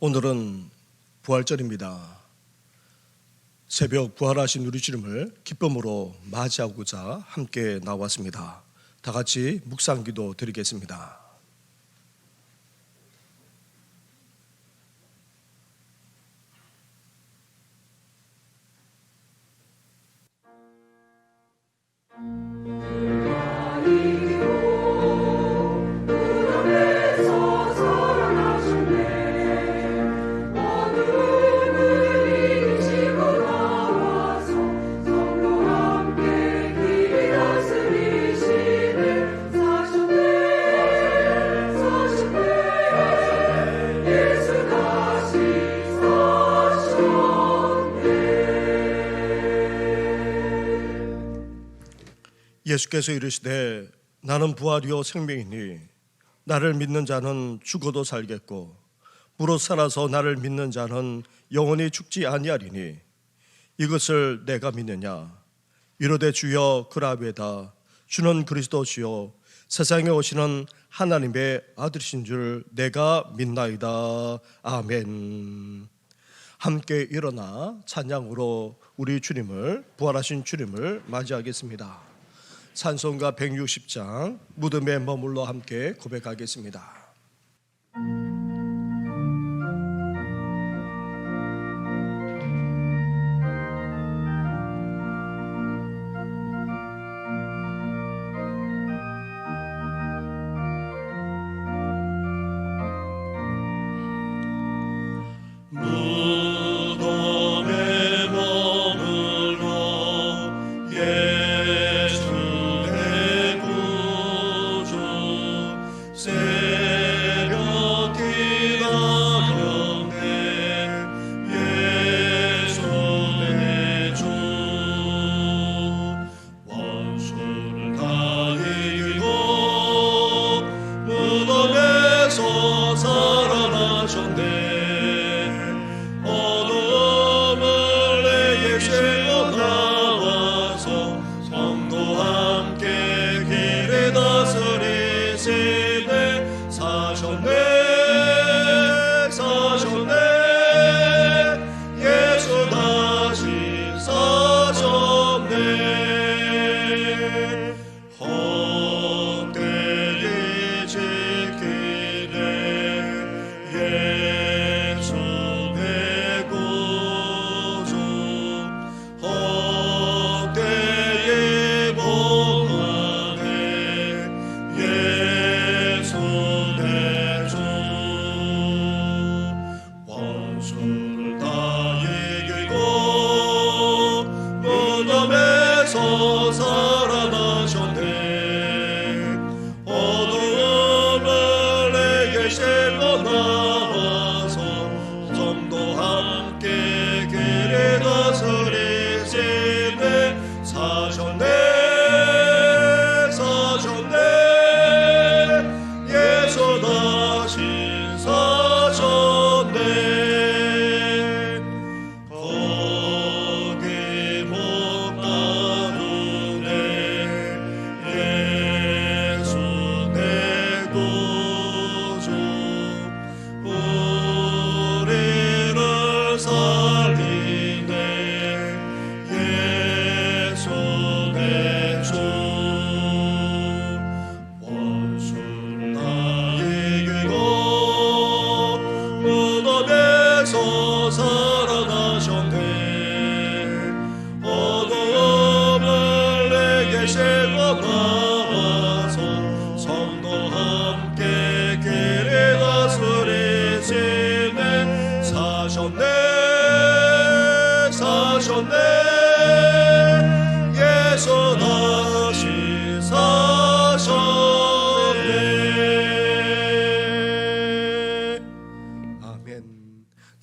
오늘은 부활절입니다. 새벽 부활하신 우리 주님을 기쁨으로 맞이하고자 함께 나왔습니다. 다 같이 묵상기도 드리겠습니다. 예수께서 이르시되 나는 부활이요 생명이니 나를 믿는 자는 죽어도 살겠고 무릇 살아서 나를 믿는 자는 영원히 죽지 아니하리니 이것을 내가 믿느냐. 이르되 주여 그라베다. 주는 그리스도시요 세상에 오시는 하나님의 아들이신 줄 내가 믿나이다. 아멘. 함께 일어나 찬양으로 우리 주님을, 부활하신 주님을 맞이하겠습니다. 찬송가 160장 무덤에 머물러 함께 고백하겠습니다.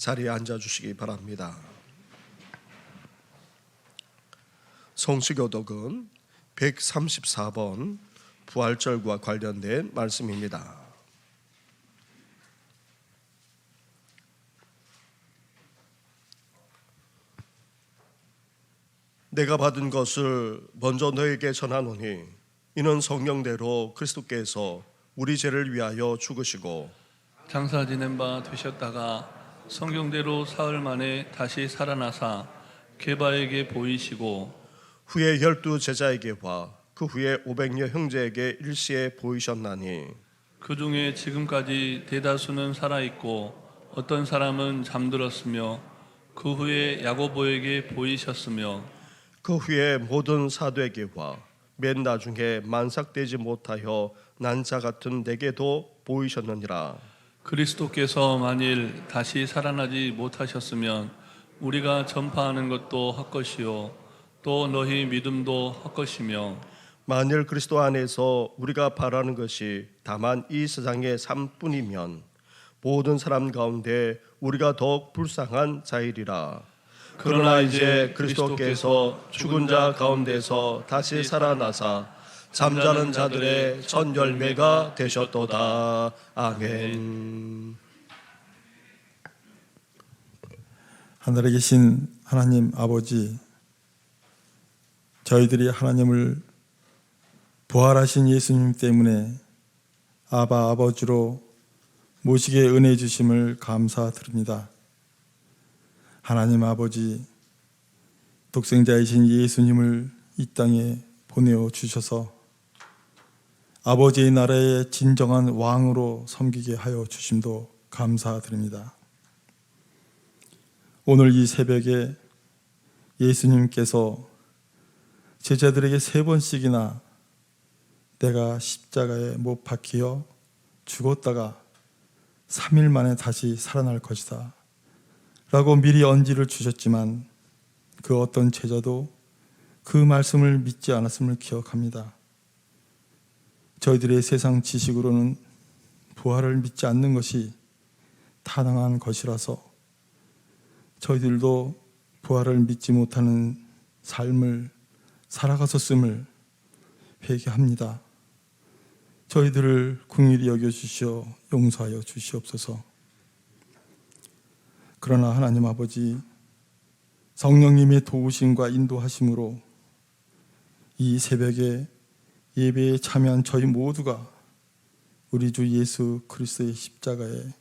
자리에 앉아주시기 바랍니다. 성수교독은 134번 부활절과 관련된 말씀입니다. 내가 받은 것을 먼저 너에게 전하노니 이는 성령대로 그리스도께서 우리 죄를 위하여 죽으시고 장사 지낸 바 되셨다가 성경대로 사흘 만에 다시 살아나사 게바에게 보이시고 후에 12 제자에게와 그 후에 500여 형제에게 일시에 보이셨나니 그 중에 지금까지 대다수는 살아있고 어떤 사람은 잠들었으며 그 후에 야고보에게 보이셨으며 그 후에 모든 사도에게와 맨 나중에 만삭되지 못하여 난 자 같은 내게도 보이셨느니라. 그리스도께서 만일 다시 살아나지 못하셨으면 우리가 전파하는 것도 헛것이요 또 너희 믿음도 헛것이며 만일 그리스도 안에서 우리가 바라는 것이 다만 이 세상의 삶뿐이면 모든 사람 가운데 우리가 더욱 불쌍한 자이리라. 그러나 이제 그리스도께서 죽은 자 가운데서 다시 살아나사 잠자는 자들의 첫 열매가 되셨도다. 아멘. 하늘에 계신 하나님 아버지, 저희들이 하나님을 부활하신 예수님 때문에 아바 아버지로 모시게 은혜 주심을 감사드립니다. 하나님 아버지, 독생자이신 예수님을 이 땅에 보내어 주셔서 아버지의 나라의 진정한 왕으로 섬기게 하여 주심도 감사드립니다. 오늘 이 새벽에 예수님께서 제자들에게 3번씩이나 내가 십자가에 못 박혀 죽었다가 3일 만에 다시 살아날 것이다 라고 미리 언지를 주셨지만 그 어떤 제자도 그 말씀을 믿지 않았음을 기억합니다. 저희들의 세상 지식으로는 부활을 믿지 않는 것이 타당한 것이라서 저희들도 부활을 믿지 못하는 삶을 살아갔었음을 회개합니다. 저희들을 긍휼히 여겨주시어 용서하여 주시옵소서. 그러나 하나님 아버지, 성령님의 도우심과 인도하심으로 이 새벽에 예배에 참여한 저희 모두가 우리 주 예수 그리스도의 십자가에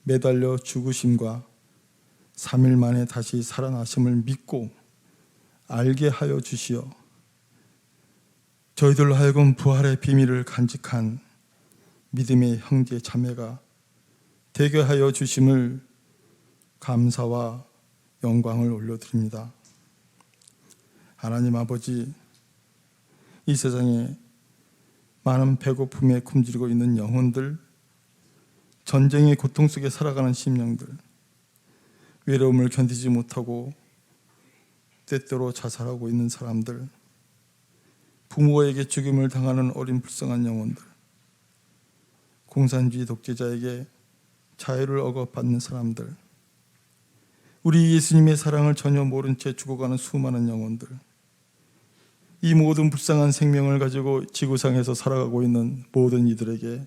매달려 죽으심과 3일 만에 다시 살아나심을 믿고 알게 하여 주시어 저희들로 하여금 부활의 비밀을 간직한 믿음의 형제 자매가 되게 하여 주심을 감사와 영광을 올려드립니다. 하나님 아버지, 이 세상에 많은 배고픔에 굶주리고 있는 영혼들, 전쟁의 고통 속에 살아가는 심령들, 외로움을 견디지 못하고 때때로 자살하고 있는 사람들, 부모에게 죽임을 당하는 어린 불쌍한 영혼들, 공산주의 독재자에게 자유를 억압받는 사람들, 우리 예수님의 사랑을 전혀 모른 채 죽어가는 수많은 영혼들, 이 모든 불쌍한 생명을 가지고 지구상에서 살아가고 있는 모든 이들에게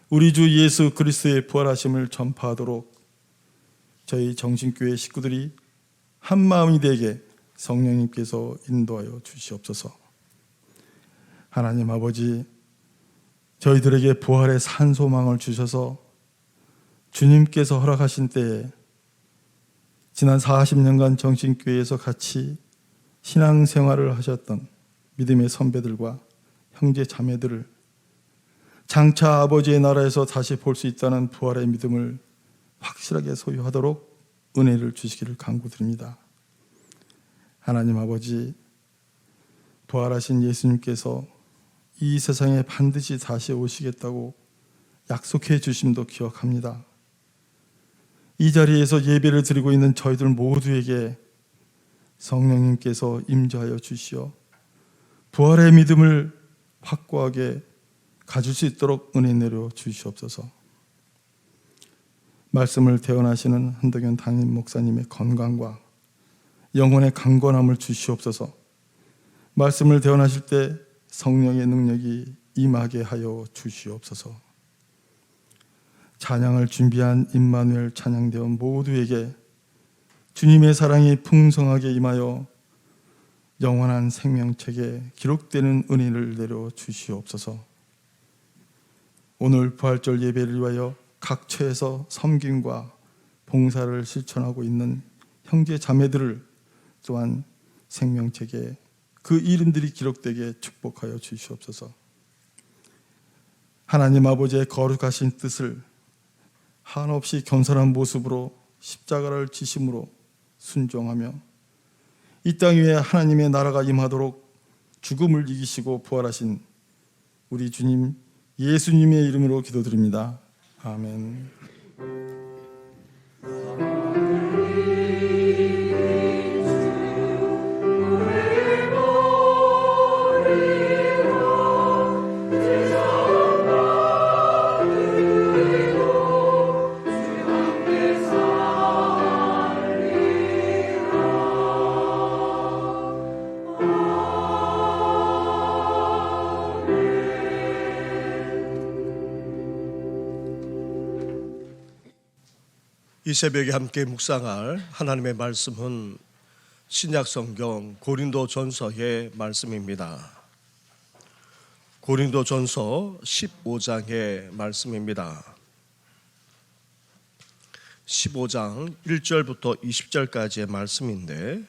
우리 주 예수 그리스도의 부활하심을 전파하도록 저희 정신교회 식구들이 한 마음이 되게 성령님께서 인도하여 주시옵소서. 하나님 아버지, 저희들에게 부활의 산 소망을 주셔서 주님께서 허락하신 때에 지난 40년간 정신교회에서 같이 신앙생활을 하셨던 믿음의 선배들과 형제 자매들을 장차 아버지의 나라에서 다시 볼 수 있다는 부활의 믿음을 확실하게 소유하도록 은혜를 주시기를 간구드립니다. 하나님 아버지, 부활하신 예수님께서 이 세상에 반드시 다시 오시겠다고 약속해 주심도 기억합니다. 이 자리에서 예배를 드리고 있는 저희들 모두에게 성령님께서 임재하여 주시어 부활의 믿음을 확고하게 가질 수 있도록 은혜 내려 주시옵소서. 말씀을 대언하시는 한덕현 담임 목사님의 건강과 영혼의 강건함을 주시옵소서. 말씀을 대언하실 때 성령의 능력이 임하게 하여 주시옵소서. 찬양을 준비한 임마누엘 찬양대원 모두에게 주님의 사랑이 풍성하게 임하여 영원한 생명책에 기록되는 은혜를 내려 주시옵소서. 오늘 부활절 예배를 위하여 각 처에서 섬김과 봉사를 실천하고 있는 형제 자매들을 또한 생명책에 그 이름들이 기록되게 축복하여 주시옵소서. 하나님 아버지의 거룩하신 뜻을 한없이 겸손한 모습으로 십자가를 지심으로 순종하며 이 땅 위에 하나님의 나라가 임하도록 죽음을 이기시고 부활하신 우리 주님 예수님의 이름으로 기도드립니다. 아멘. 이 새벽에 함께 묵상할 하나님의 말씀은 신약성경 고린도전서의 말씀입니다. 고린도전서 15장의 말씀입니다. 15장 1절부터 20절까지의 말씀인데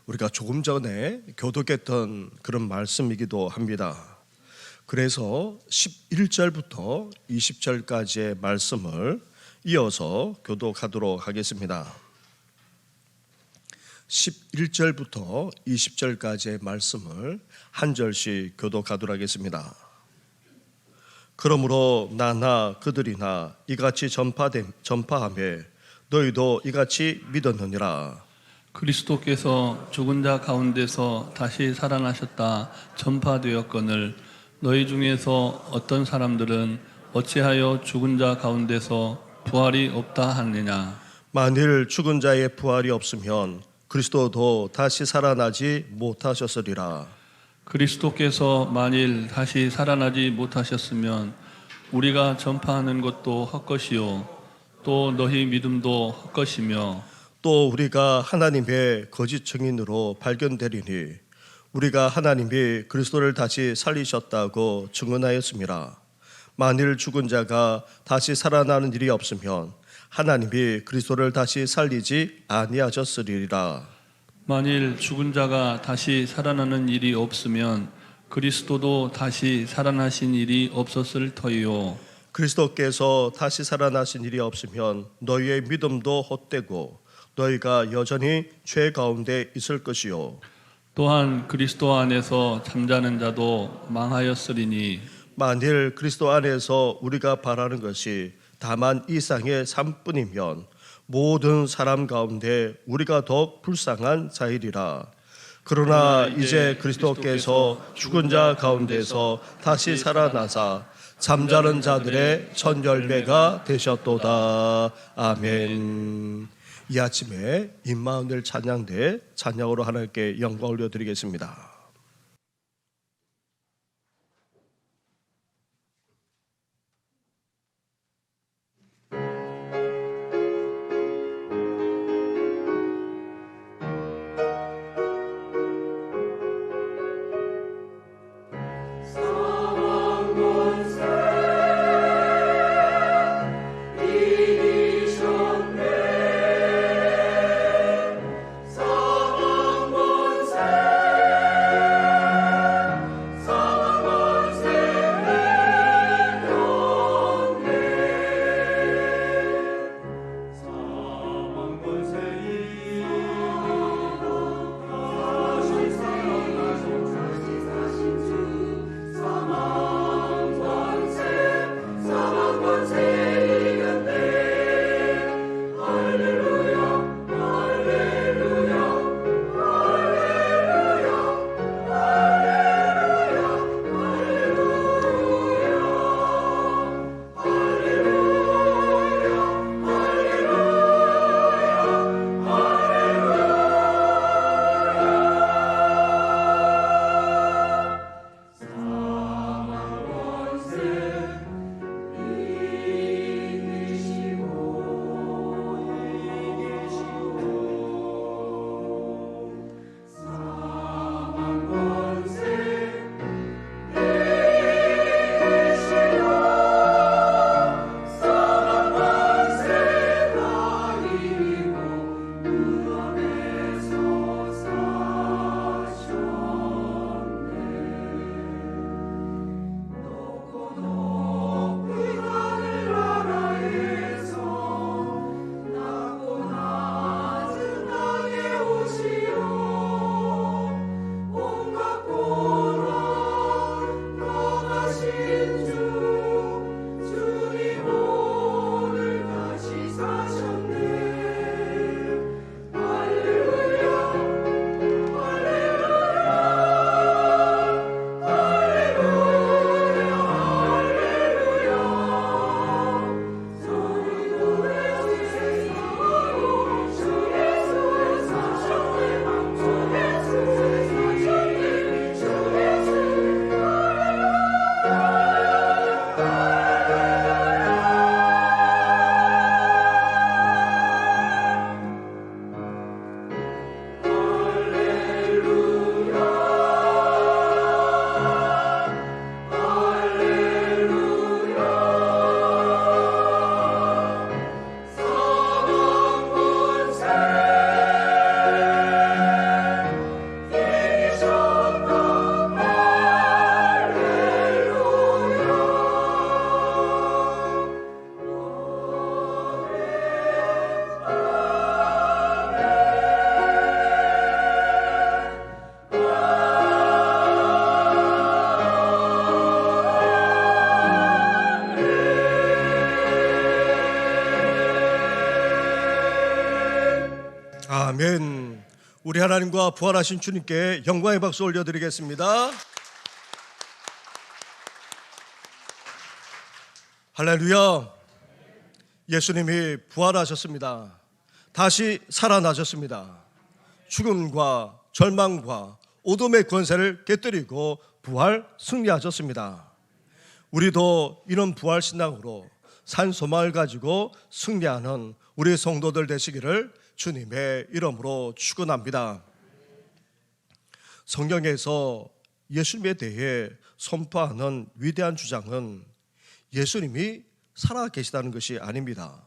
우리가 조금 전에 교독했던 그런 말씀이기도 합니다. 그래서 11절부터 20절까지의 말씀을 이어서 교독하도록 하겠습니다. 11절부터 20절까지의 말씀을 한 절씩 교독하도록 하겠습니다. 그러므로 나나 그들이나 이같이 전파하며 너희도 이같이 믿었느니라. 그리스도께서 죽은 자 가운데서 다시 살아나셨다 전파되었거늘 너희 중에서 어떤 사람들은 어찌하여 죽은 자 가운데서 부활이 없다 하느냐. 만일 죽은 자의 부활이 없으면 그리스도도 다시 살아나지 못하셨으리라. 그리스도께서 만일 다시 살아나지 못하셨으면 우리가 전파하는 것도 헛것이요 또 너희 믿음도 헛것이며 또 우리가 하나님의 거짓 증인으로 발견되리니 우리가 하나님이 그리스도를 다시 살리셨다고 증언하였음이라. 만일 죽은 자가 다시 살아나는 일이 없으면 하나님이 그리스도를 다시 살리지 아니하셨으리라. 만일 죽은 자가 다시 살아나는 일이 없으면 그리스도도 다시 살아나신 일이 없었을 터이요. 그리스도께서 다시 살아나신 일이 없으면 너희의 믿음도 헛되고 너희가 여전히 죄 가운데 있을 것이요. 또한 그리스도 안에서 잠자는 자도 망하였으리니 만일 그리스도 안에서 우리가 바라는 것이 다만 이 땅의 삶뿐이면 모든 사람 가운데 우리가 더 불쌍한 자이리라. 그러나 이제 그리스도께서 죽은 자 가운데서 다시 살아나사 잠자는 자들의 첫 열매가 되셨도다. 아멘. 이 아침에 임마누엘 찬양대 찬양으로 하나님께 영광 올려드리겠습니다. 사망 권세 아멘. 우리 하나님과 부활하신 주님께 영광의 박수 올려드리겠습니다. 할렐루야. 예수님이 부활하셨습니다. 다시 살아나셨습니다. 죽음과 절망과 어둠의 권세를 깨뜨리고 부활 승리하셨습니다. 우리도 이런 부활 신앙으로 산 소망을 가지고 승리하는 우리 성도들 되시기를 주님의 이름으로 축원합니다. 성경에서 예수님에 대해 선포하는 위대한 주장은 예수님이 살아 계시다는 것이 아닙니다.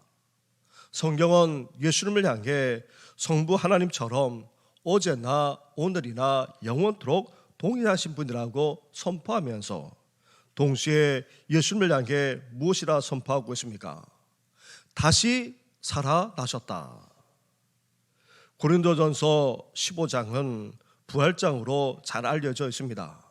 성경은 예수님을 향해 성부 하나님처럼 어제나 오늘이나 영원토록 동일하신 분이라고 선포하면서 동시에 예수님을 향해 무엇이라 선포하고 있습니까? 다시 살아나셨다. 고린도전서 15장은 부활장으로 잘 알려져 있습니다.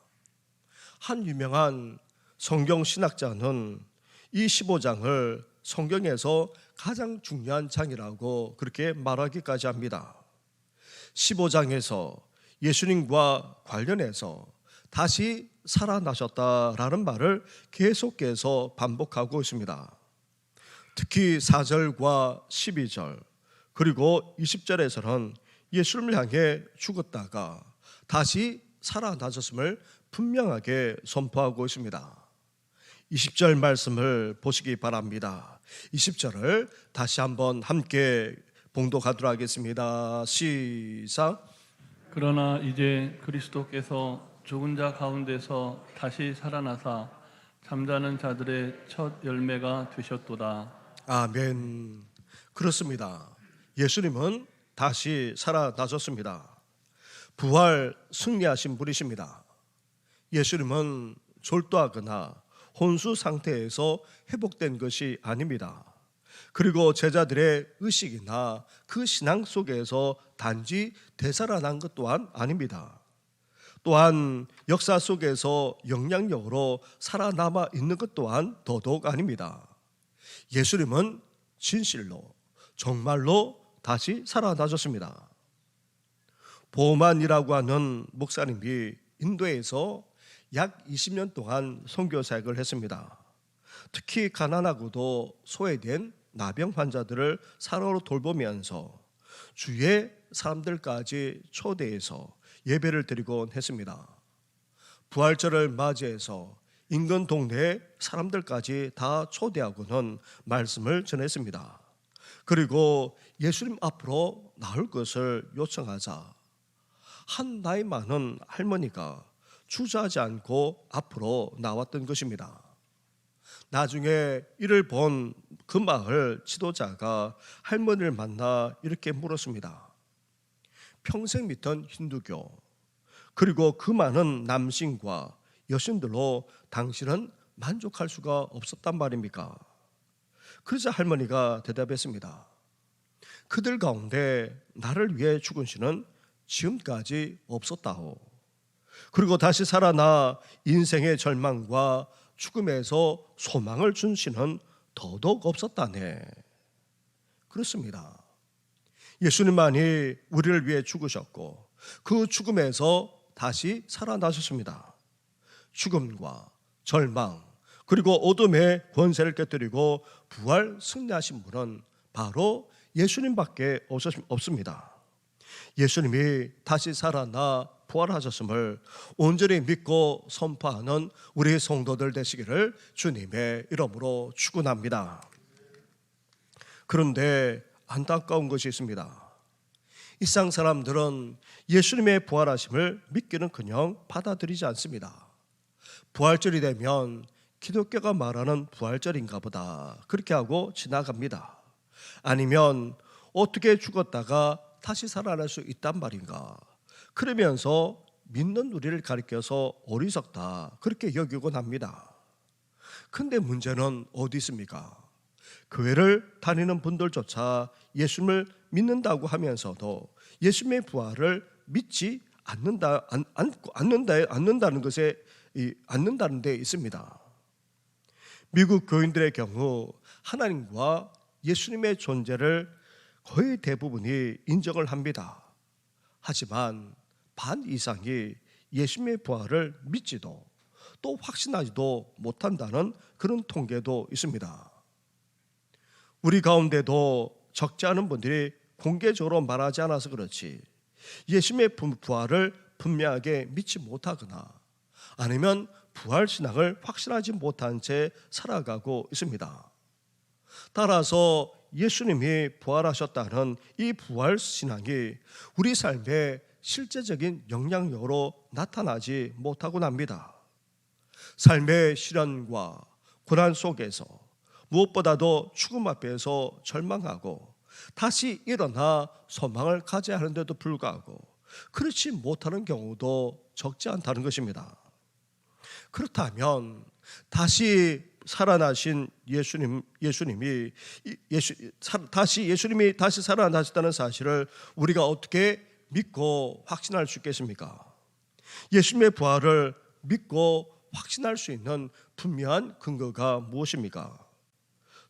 한 유명한 성경 신학자는 이 15장을 성경에서 가장 중요한 장이라고 그렇게 말하기까지 합니다. 15장에서 예수님과 관련해서 다시 살아나셨다라는 말을 계속해서 반복하고 있습니다. 특히 4절과 12절 그리고 20절에서는 예수님을 향해 죽었다가 다시 살아나셨음을 분명하게 선포하고 있습니다. 20절 말씀을 보시기 바랍니다. 20절을 다시 한번 함께 봉독하도록 하겠습니다. 시작. 그러나 이제 그리스도께서 죽은 자 가운데서 다시 살아나사 잠자는 자들의 첫 열매가 되셨도다. 아멘. 그렇습니다. 예수님은 다시 살아나셨습니다. 부활 승리하신 분이십니다. 예수님은 졸도하거나 혼수 상태에서 회복된 것이 아닙니다. 그리고 제자들의 의식이나 그 신앙 속에서 단지 되살아난 것 또한 아닙니다. 또한 역사 속에서 영향력으로 살아남아 있는 것 또한 더더욱 아닙니다. 예수님은 진실로 정말로 다시 살아나셨습니다. 보만이라고 하는 목사님이 인도에서 약 20년 동안 선교 사역을 했습니다. 특히 가난하고도 소외된 나병 환자들을 사로로 돌보면서 주위의 사람들까지 초대해서 예배를 드리곤 했습니다. 부활절을 맞이해서 인근 동네 사람들까지 다 초대하고는 말씀을 전했습니다. 그리고 예수님 앞으로 나올 것을 요청하자 한 나이 많은 할머니가 주저하지 않고 앞으로 나왔던 것입니다. 나중에 이를 본 그 마을 지도자가 할머니를 만나 이렇게 물었습니다. 평생 믿던 힌두교 그리고 그 많은 남신과 여신들로 당신은 만족할 수가 없었단 말입니까? 그러자 할머니가 대답했습니다. 그들 가운데 나를 위해 죽은 신은 지금까지 없었다오. 그리고 다시 살아나 인생의 절망과 죽음에서 소망을 준 신은 더더욱 없었다네. 그렇습니다. 예수님만이 우리를 위해 죽으셨고 그 죽음에서 다시 살아나셨습니다. 죽음과 절망 그리고 어둠의 권세를 깨뜨리고 부활 승리하신 분은 바로 예수님밖에 없습니다. 예수님이 다시 살아나 부활하셨음을 온전히 믿고 선포하는 우리 성도들 되시기를 주님의 이름으로 축원합니다. 그런데 안타까운 것이 있습니다. 이상 사람들은 예수님의 부활하심을 믿기는커녕 받아들이지 않습니다. 부활절이 되면 기독교가 말하는 부활절인가 보다 그렇게 하고 지나갑니다. 아니면 어떻게 죽었다가 다시 살아날 수 있단 말인가, 그러면서 믿는 우리를 가리켜서 어리석다 그렇게 여기곤 합니다. 근데 문제는 어디 있습니까? 교회를 다니는 분들조차 예수님을 믿는다고 하면서도 예수님의 부활을 믿지 않는다는 데 있습니다. 미국 교인들의 경우 하나님과 예수님의 존재를 거의 대부분이 인정을 합니다. 하지만 반 이상이 예수님의 부활을 믿지도 또 확신하지도 못한다는 그런 통계도 있습니다. 우리 가운데도 적지 않은 분들이 공개적으로 말하지 않아서 그렇지 예수님의 부활을 분명하게 믿지 못하거나 아니면 부활 신앙을 확신하지 못한 채 살아가고 있습니다. 따라서 예수님이 부활하셨다는 이 부활 신앙이 우리 삶에 실제적인 영향력으로 나타나지 못하고 납니다. 삶의 시련과 고난 속에서 무엇보다도 죽음 앞에서 절망하고 다시 일어나 소망을 가져야 하는데도 불구하고 그렇지 못하는 경우도 적지 않다는 것입니다. 그렇다면 다시 살아나신 예수님이 다시 살아나셨다는 사실을 우리가 어떻게 믿고 확신할 수 있겠습니까? 예수님의 부활을 믿고 확신할 수 있는 분명한 근거가 무엇입니까?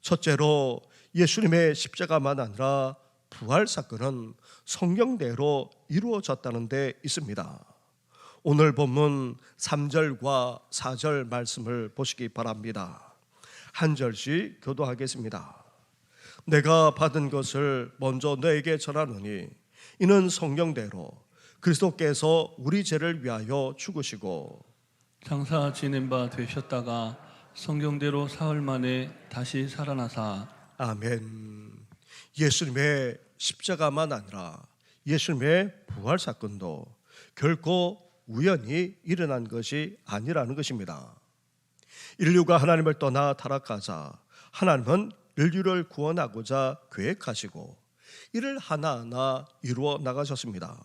첫째로 예수님의 십자가만 아니라 부활 사건은 성경대로 이루어졌다는 데 있습니다. 오늘 본문 3절과 4절 말씀을 보시기 바랍니다. 한 절씩 교도하겠습니다. 내가 받은 것을 먼저 너에게 전하노니 이는 성경대로 그리스도께서 우리 죄를 위하여 죽으시고 장사 지낸 바 되셨다가 성경대로 사흘 만에 다시 살아나사. 아멘. 예수님의 십자가만 아니라 예수님의 부활 사건도 결코 우연히 일어난 것이 아니라는 것입니다. 인류가 하나님을 떠나 타락하자 하나님은 인류를 구원하고자 계획하시고 이를 하나하나 이루어 나가셨습니다.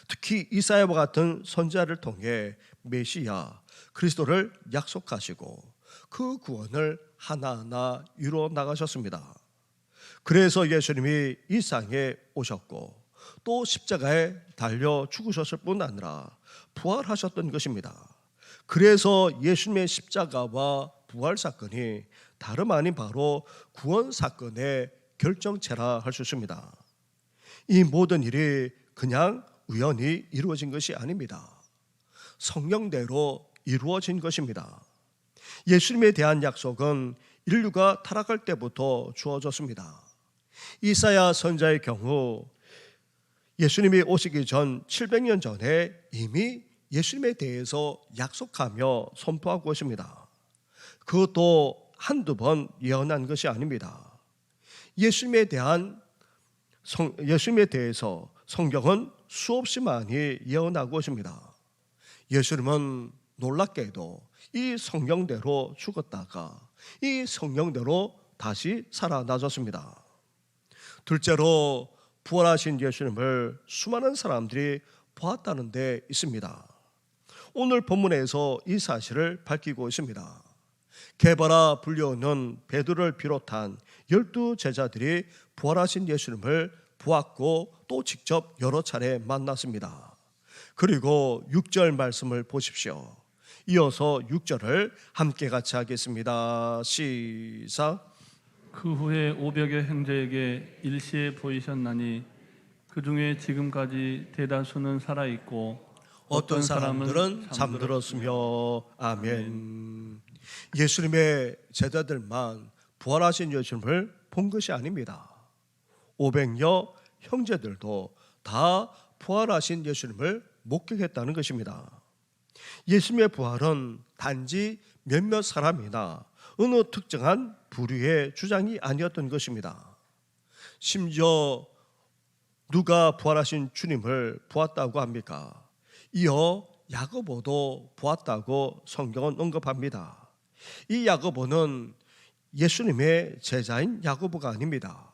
특히 이사야와 같은 선지자를 통해 메시아 그리스도를 약속하시고 그 구원을 하나하나 이루어 나가셨습니다. 그래서 예수님이 이 땅에 오셨고 또 십자가에 달려 죽으셨을 뿐 아니라 부활하셨던 것입니다. 그래서 예수님의 십자가와 부활 사건이 다름 아닌 바로 구원 사건의 결정체라 할 수 있습니다. 이 모든 일이 그냥 우연히 이루어진 것이 아닙니다. 성령대로 이루어진 것입니다. 예수님에 대한 약속은 인류가 타락할 때부터 주어졌습니다. 이사야 선지자의 경우 예수님이 오시기 전 700년 전에 이미 예수님에 대해서 약속하며 선포하고 있습니다. 그것도 한두 번 예언한 것이 아닙니다. 예수님에 대해서 성경은 수없이 많이 예언하고 있습니다. 예수님은 놀랍게도 이 성경대로 죽었다가 이 성경대로 다시 살아나셨습니다. 둘째로 부활하신 예수님을 수많은 사람들이 보았다는 데 있습니다. 오늘 본문에서 이 사실을 밝히고 있습니다. 게바라 불려오는 베드로를 비롯한 12 제자들이 부활하신 예수님을 보았고 또 직접 여러 차례 만났습니다. 그리고 6절 말씀을 보십시오. 이어서 6절을 함께 같이 하겠습니다. 시작. 그 후에 500여 형제에게 일시에 보이셨나니 그 중에 지금까지 대다수는 살아있고 어떤 사람들은 잠들었으며. 아멘. 예수님의 제자들만 부활하신 예수님을 본 것이 아닙니다. 500여 형제들도 다 부활하신 예수님을 목격했다는 것입니다. 예수님의 부활은 단지 몇몇 사람이나 어느 특정한 부류의 주장이 아니었던 것입니다. 심지어 누가 부활하신 주님을 보았다고 합니까? 이어 야고보도 보았다고 성경은 언급합니다. 이 야고보는 예수님의 제자인 야고보가 아닙니다.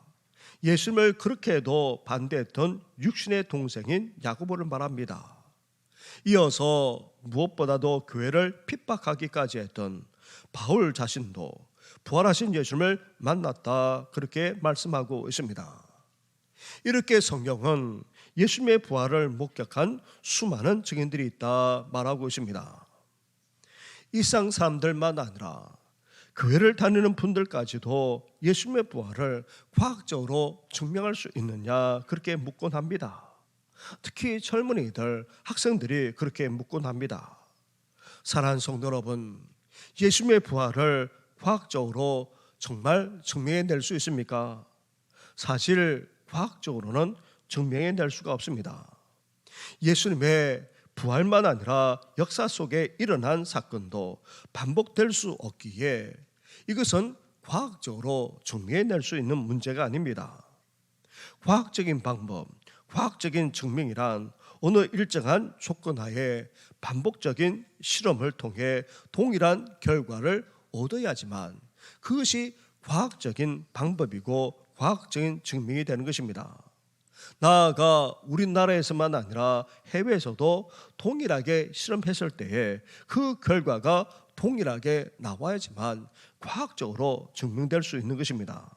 예수님을 그렇게 해도 반대했던 육신의 동생인 야고보를 말합니다. 이어서 무엇보다도 교회를 핍박하기까지 했던 바울 자신도 부활하신 예수님을 만났다 그렇게 말씀하고 있습니다. 이렇게 성경은 예수님의 부활을 목격한 수많은 증인들이 있다 말하고 있습니다. 일상 사람들만 아니라 교회를 다니는 분들까지도 예수님의 부활을 과학적으로 증명할 수 있느냐 그렇게 묻곤 합니다. 특히 젊은이들, 학생들이 그렇게 묻곤 합니다. 사랑하는 성도 여러분, 예수님의 부활을 과학적으로 정말 증명해낼 수 있습니까? 사실 과학적으로는 증명해낼 수가 없습니다. 예수님의 부활만 아니라 역사 속에 일어난 사건도 반복될 수 없기에 이것은 과학적으로 증명해낼 수 있는 문제가 아닙니다. 과학적인 방법, 과학적인 증명이란 어느 일정한 조건하에 반복적인 실험을 통해 동일한 결과를 얻어야지만 그것이 과학적인 방법이고 과학적인 증명이 되는 것입니다. 나아가 우리나라에서만 아니라 해외에서도 동일하게 실험했을 때에 그 결과가 동일하게 나와야지만 과학적으로 증명될 수 있는 것입니다.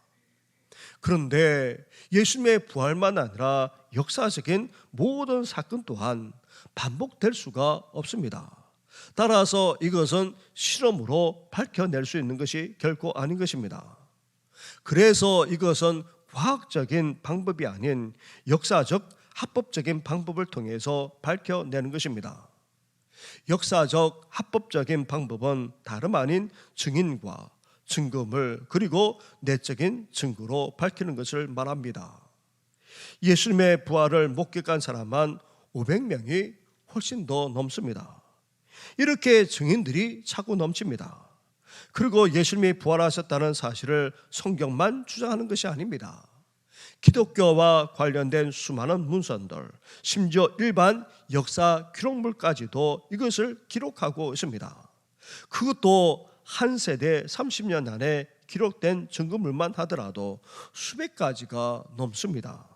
그런데 예수님의 부활만 아니라 역사적인 모든 사건 또한 반복될 수가 없습니다. 따라서 이것은 실험으로 밝혀낼 수 있는 것이 결코 아닌 것입니다. 그래서 이것은 과학적인 방법이 아닌 역사적 합법적인 방법을 통해서 밝혀내는 것입니다. 역사적 합법적인 방법은 다름 아닌 증인과 증거물 그리고 내적인 증거로 밝히는 것을 말합니다. 예수님의 부활을 목격한 사람은 500명이 훨씬 더 넘습니다. 이렇게 증인들이 차고 넘칩니다. 그리고 예수님이 부활하셨다는 사실을 성경만 주장하는 것이 아닙니다. 기독교와 관련된 수많은 문헌들, 심지어 일반 역사 기록물까지도 이것을 기록하고 있습니다. 그것도 한 세대 30년 안에 기록된 증거물만 하더라도 수백 가지가 넘습니다.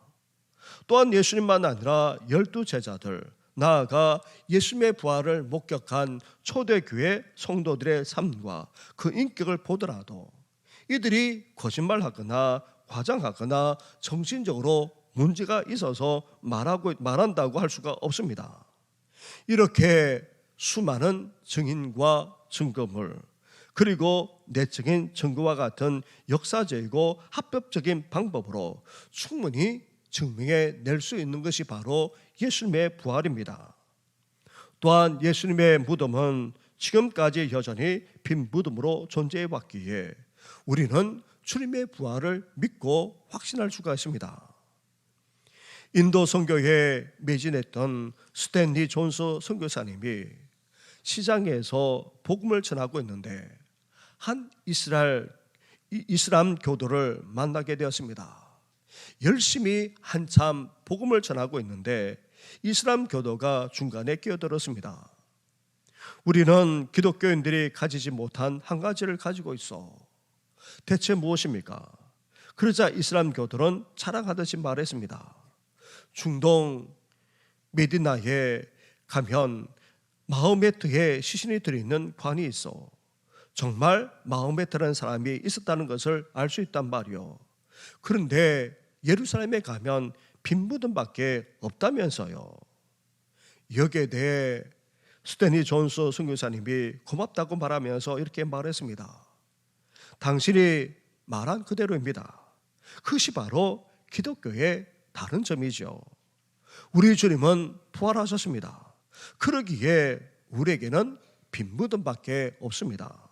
또한 예수님만 아니라 12제자들, 나아가 예수님의 부활을 목격한 초대교회 성도들의 삶과 그 인격을 보더라도 이들이 거짓말하거나 과장하거나 정신적으로 문제가 있어서 말한다고 할 수가 없습니다. 이렇게 수많은 증인과 증거물 그리고 내적인 증거와 같은 역사적이고 합법적인 방법으로 충분히 증명해낼 수 있는 것이 바로 예수님의 부활입니다. 또한 예수님의 무덤은 지금까지 여전히 빈 무덤으로 존재해 왔기에 우리는 주님의 부활을 믿고 확신할 수가 있습니다. 인도 선교에 매진했던 스탠리 존스 선교사님이 시장에서 복음을 전하고 있는데 한 이슬람 교도를 만나게 되었습니다. 열심히 한참 복음을 전하고 있는데 이슬람 교도가 중간에 끼어들었습니다. 우리는 기독교인들이 가지지 못한 한 가지를 가지고 있어. 대체 무엇입니까? 그러자 이슬람 교도는 자랑하듯이 말했습니다. 중동 메디나에 가면 마호메트의 시신이 들어있는 관이 있어. 정말 마호메트라는 사람이 있었다는 것을 알 수 있단 말이요. 그런데 예루살렘에 가면 빈 무덤밖에 없다면서요. 여기에 대해 스탠리 존스 선교사님이 고맙다고 말하면서 이렇게 말했습니다. 당신이 말한 그대로입니다. 그것이 바로 기독교의 다른 점이죠. 우리 주님은 부활하셨습니다. 그러기에 우리에게는 빈 무덤밖에 없습니다.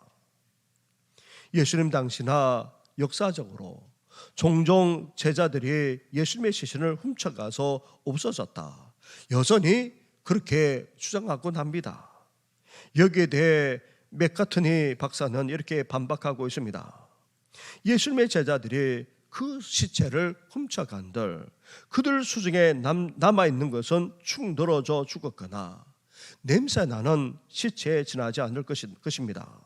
예수님 당시나 역사적으로 종종 제자들이 예수님의 시신을 훔쳐가서 없어졌다. 여전히 그렇게 주장하곤 합니다. 여기에 대해 맥카트니 박사는 이렇게 반박하고 있습니다. 예수님의 제자들이 그 시체를 훔쳐간들 그들 수중에 남아있는 것은 축 늘어져 죽었거나 냄새나는 시체에 지나지 않을 것입니다.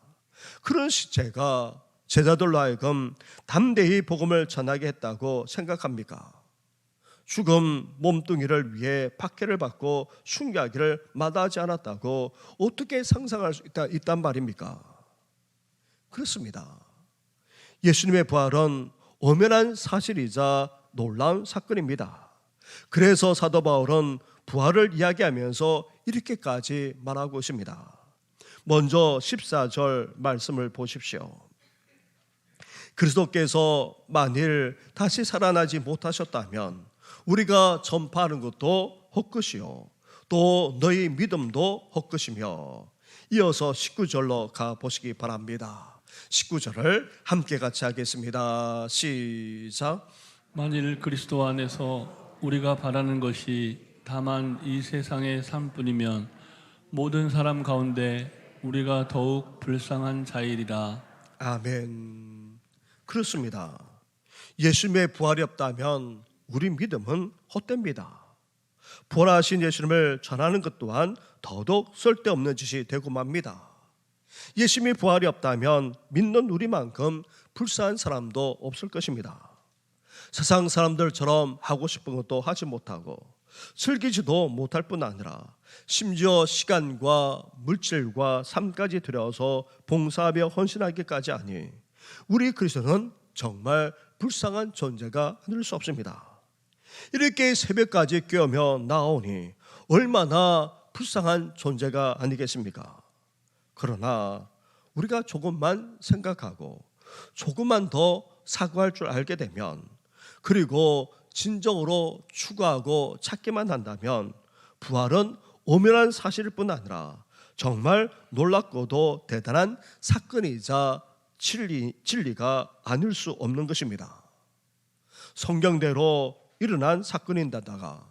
그런 시체가 제자들로 하여금 담대히 복음을 전하게 했다고 생각합니까? 죽음 몸뚱이를 위해 박해를 받고 순교하기를 마다하지 않았다고 어떻게 상상할 수 있단 말입니까? 그렇습니다. 예수님의 부활은 엄연한 사실이자 놀라운 사건입니다. 그래서 사도 바울은 부활을 이야기하면서 이렇게까지 말하고 있습니다. 먼저 14절 말씀을 보십시오. 그리스도께서 만일 다시 살아나지 못하셨다면 우리가 전파하는 것도 헛것이요 또 너희 믿음도 헛것이며, 이어서 19절로 가보시기 바랍니다. 19절을 함께 같이 하겠습니다. 시작. 만일 그리스도 안에서 우리가 바라는 것이 다만 이 세상의 삶뿐이면 모든 사람 가운데 우리가 더욱 불쌍한 자이리라. 아멘. 그렇습니다. 예수님의 부활이 없다면 우리 믿음은 헛됩니다. 부활하신 예수님을 전하는 것 또한 더더욱 쓸데없는 짓이 되고 맙니다. 예수님의 부활이 없다면 믿는 우리만큼 불쌍한 사람도 없을 것입니다. 세상 사람들처럼 하고 싶은 것도 하지 못하고 즐기지도 못할 뿐 아니라 심지어 시간과 물질과 삶까지 들여서 봉사하며 헌신하기까지 하니 우리 그리스도는 정말 불쌍한 존재가 아닐 수 없습니다. 이렇게 새벽까지 깨우며 나오니 얼마나 불쌍한 존재가 아니겠습니까? 그러나 우리가 조금만 생각하고 조금만 더 사고할 줄 알게 되면, 그리고 진정으로 추구하고 찾기만 한다면 부활은 오면한 사실일 뿐 아니라 정말 놀랍고도 대단한 사건이자 진리가 아닐 수 없는 것입니다. 성경대로 일어난 사건인데다가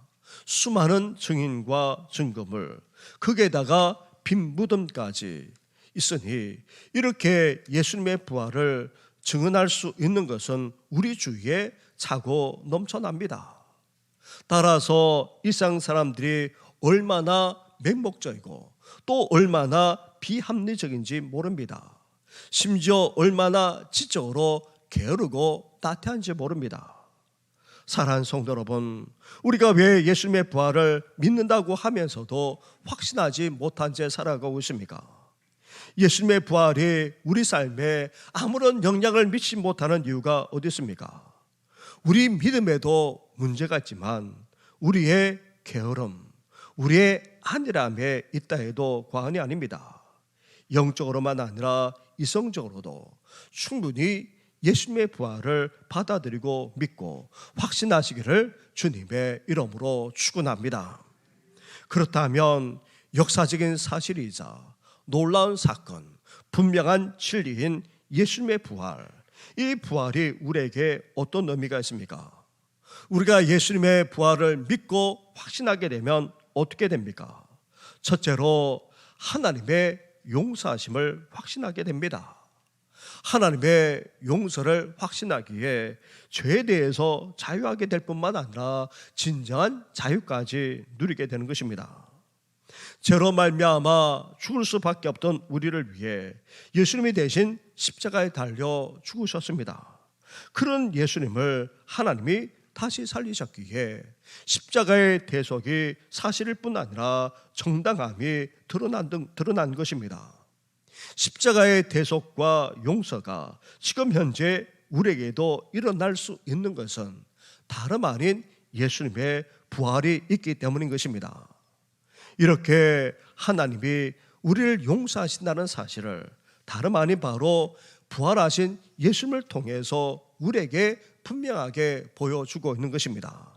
수많은 증인과 증거물, 거기에다가 빈 무덤까지 있으니 이렇게 예수님의 부활을 증언할 수 있는 것은 우리 주위에 차고 넘쳐납니다. 따라서 일상 사람들이 얼마나 맹목적이고 또 얼마나 비합리적인지 모릅니다. 심지어 얼마나 지적으로 게으르고 나태한지 모릅니다. 사랑하는 성도 여러분, 우리가 왜 예수님의 부활을 믿는다고 하면서도 확신하지 못한 채 살아가고 있습니까? 예수님의 부활이 우리 삶에 아무런 영향을 미치지 못하는 이유가 어디 있습니까? 우리 믿음에도 문제가 있지만 우리의 게으름, 우리의 안일함에 있다 해도 과언이 아닙니다. 영적으로만 아니라 이성적으로도 충분히 예수님의 부활을 받아들이고 믿고 확신하시기를 주님의 이름으로 축원합니다. 그렇다면 역사적인 사실이자 놀라운 사건, 분명한 진리인 예수님의 부활, 이 부활이 우리에게 어떤 의미가 있습니까? 우리가 예수님의 부활을 믿고 확신하게 되면 어떻게 됩니까? 첫째로 하나님의 용서하심을 확신하게 됩니다. 하나님의 용서를 확신하기에 죄에 대해서 자유하게 될 뿐만 아니라 진정한 자유까지 누리게 되는 것입니다. 죄로 말미암아 죽을 수밖에 없던 우리를 위해 예수님이 대신 십자가에 달려 죽으셨습니다. 그런 예수님을 하나님이 다시 살리셨기에 십자가의 대속이 사실일 뿐 아니라 정당함이 드러난 것입니다. 십자가의 대속과 용서가 지금 현재 우리에게도 일어날 수 있는 것은 다름 아닌 예수님의 부활이 있기 때문인 것입니다. 이렇게 하나님이 우리를 용서하신다는 사실을 다름 아닌 바로 부활하신 예수님을 통해서 우리에게 분명하게 보여주고 있는 것입니다.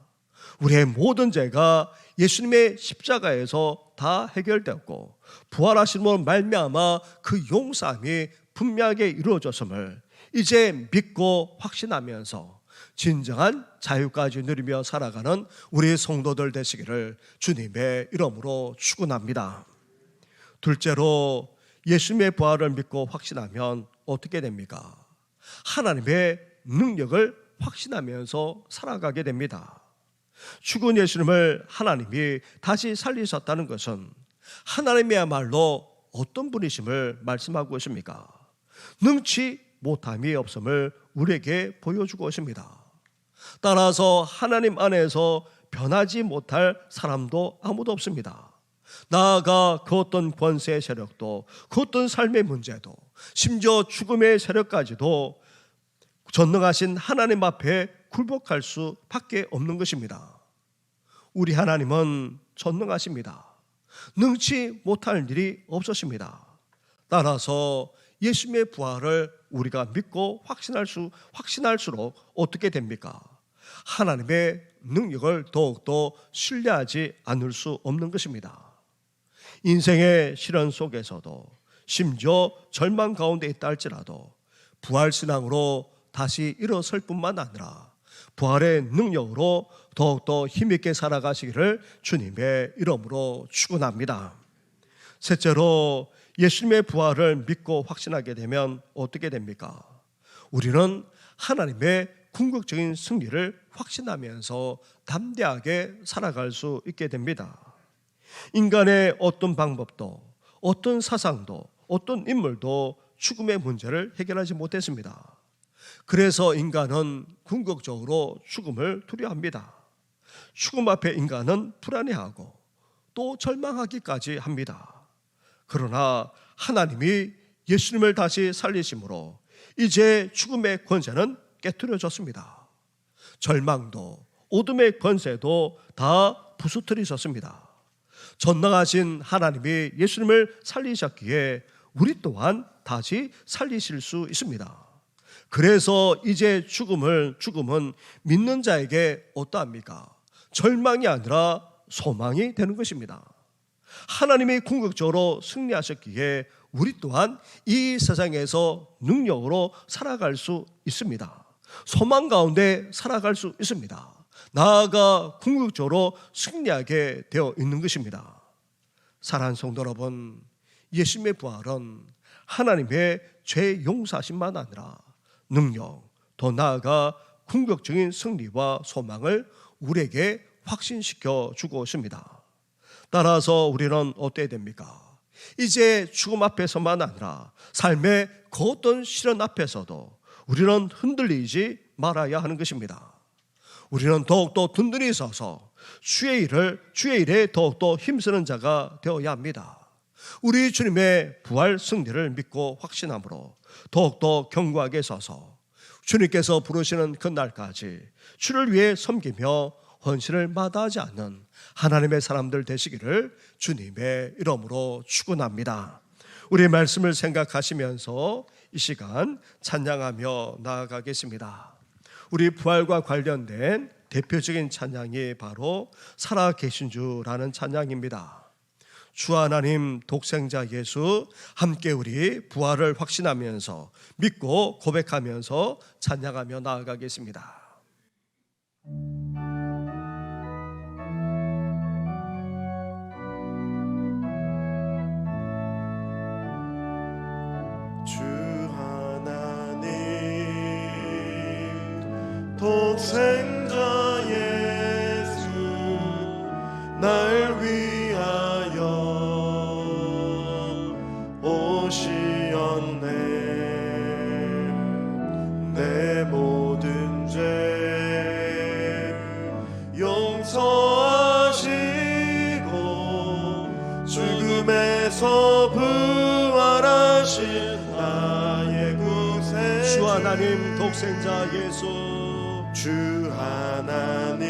우리의 모든 죄가 예수님의 십자가에서 다 해결되었고 부활하심으로 말미암아 그 용서함이 분명하게 이루어졌음을 이제 믿고 확신하면서 진정한 자유까지 누리며 살아가는 우리 성도들 되시기를 주님의 이름으로 축원합니다. 둘째로 예수님의 부활을 믿고 확신하면 어떻게 됩니까? 하나님의 능력을 확신하면서 살아가게 됩니다. 죽은 예수님을 하나님이 다시 살리셨다는 것은 하나님이야말로 어떤 분이심을 말씀하고 있습니까? 능치 못함이 없음을 우리에게 보여주고 있습니다. 따라서 하나님 안에서 변하지 못할 사람도 아무도 없습니다. 나아가 그 어떤 권세 세력도, 그 어떤 삶의 문제도, 심지어 죽음의 세력까지도 전능하신 하나님 앞에 굴복할 수밖에 없는 것입니다. 우리 하나님은 전능하십니다. 능치 못할 일이 없으십니다. 따라서 예수님의 부활을 우리가 믿고 확신할수록 어떻게 됩니까? 하나님의 능력을 더욱더 신뢰하지 않을 수 없는 것입니다. 인생의 시련 속에서도 심지어 절망 가운데 있다 할지라도 부활신앙으로 다시 일어설 뿐만 아니라 부활의 능력으로 더욱더 힘있게 살아가시기를 주님의 이름으로 축원합니다. 셋째로, 예수님의 부활을 믿고 확신하게 되면 어떻게 됩니까? 우리는 하나님의 궁극적인 승리를 확신하면서 담대하게 살아갈 수 있게 됩니다. 인간의 어떤 방법도, 어떤 사상도, 어떤 인물도 죽음의 문제를 해결하지 못했습니다. 그래서 인간은 궁극적으로 죽음을 두려워합니다. 죽음 앞에 인간은 불안해하고 또 절망하기까지 합니다. 그러나 하나님이 예수님을 다시 살리심으로 이제 죽음의 권세는 깨트려졌습니다. 절망도 어둠의 권세도 다 부수뜨리셨습니다. 전능하신 하나님이 예수님을 살리셨기에 우리 또한 다시 살리실 수 있습니다. 그래서 이제 죽음은 믿는 자에게 어떠합니까? 절망이 아니라 소망이 되는 것입니다. 하나님이 궁극적으로 승리하셨기에 우리 또한 이 세상에서 능력으로 살아갈 수 있습니다. 소망 가운데 살아갈 수 있습니다. 나아가 궁극적으로 승리하게 되어 있는 것입니다. 사랑하는 성도 여러분, 예수님의 부활은 하나님의 죄 용서하심만 아니라 능력, 더 나아가 궁극적인 승리와 소망을 우리에게 확신시켜 주고 있습니다. 따라서 우리는 어때야 됩니까? 이제 죽음 앞에서만 아니라 삶의 그 어떤 시련 앞에서도 우리는 흔들리지 말아야 하는 것입니다. 우리는 더욱더 든든히 서서 주의 일에 더욱더 힘쓰는 자가 되어야 합니다. 우리 주님의 부활 승리를 믿고 확신함으로 더욱더 견고하게 서서 주님께서 부르시는 그날까지 주를 위해 섬기며 헌신을 마다하지 않는 하나님의 사람들 되시기를 주님의 이름으로 축원합니다. 우리의 말씀을 생각하시면서 이 시간 찬양하며 나아가겠습니다. 우리 부활과 관련된 대표적인 찬양이 바로 살아계신 주라는 찬양입니다. 주 하나님 독생자 예수, 함께 우리 부활을 확신하면서 믿고 고백하면서 찬양하며 나아가겠습니다. 주 하나님 독생자 예수, 날 위하여 오시었네. 내 모든 죄 용서하시고 죽음에서 부활하신 나의 구세주, 주 하나님 독생자 예수, 주 하나님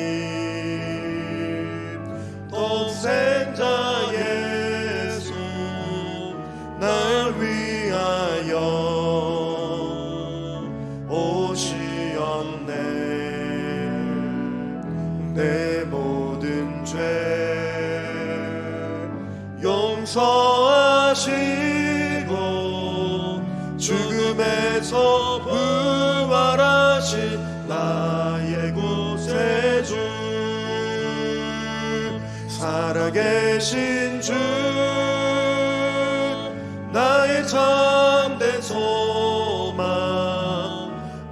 독생자 예수, 날 위하여 오시었네. 내 모든 죄 용서하시고 죽음에서 부활하신 나의 구세주, 살아계신 주, 나의 참된 소망,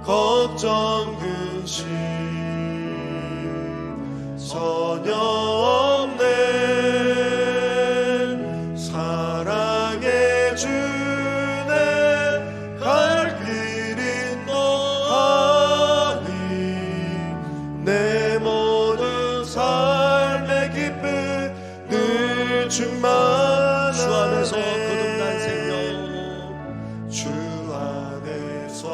걱정 근심 전혀 없네. 사랑의 주네, 갈 길인 너하니 내 모든 삶의 기쁨 늘 충만하네. 주 안에서 거듭난 생명, 주 안에서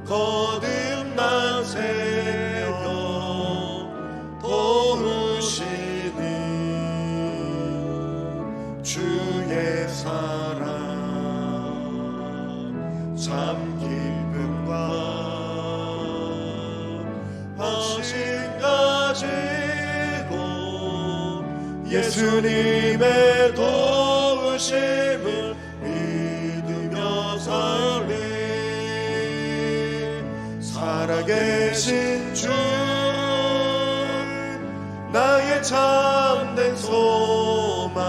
거듭난 생명 도우시니 주의 사랑 예수님의 도우심을 믿으며 살리 살아계신 주 나의 참된 소망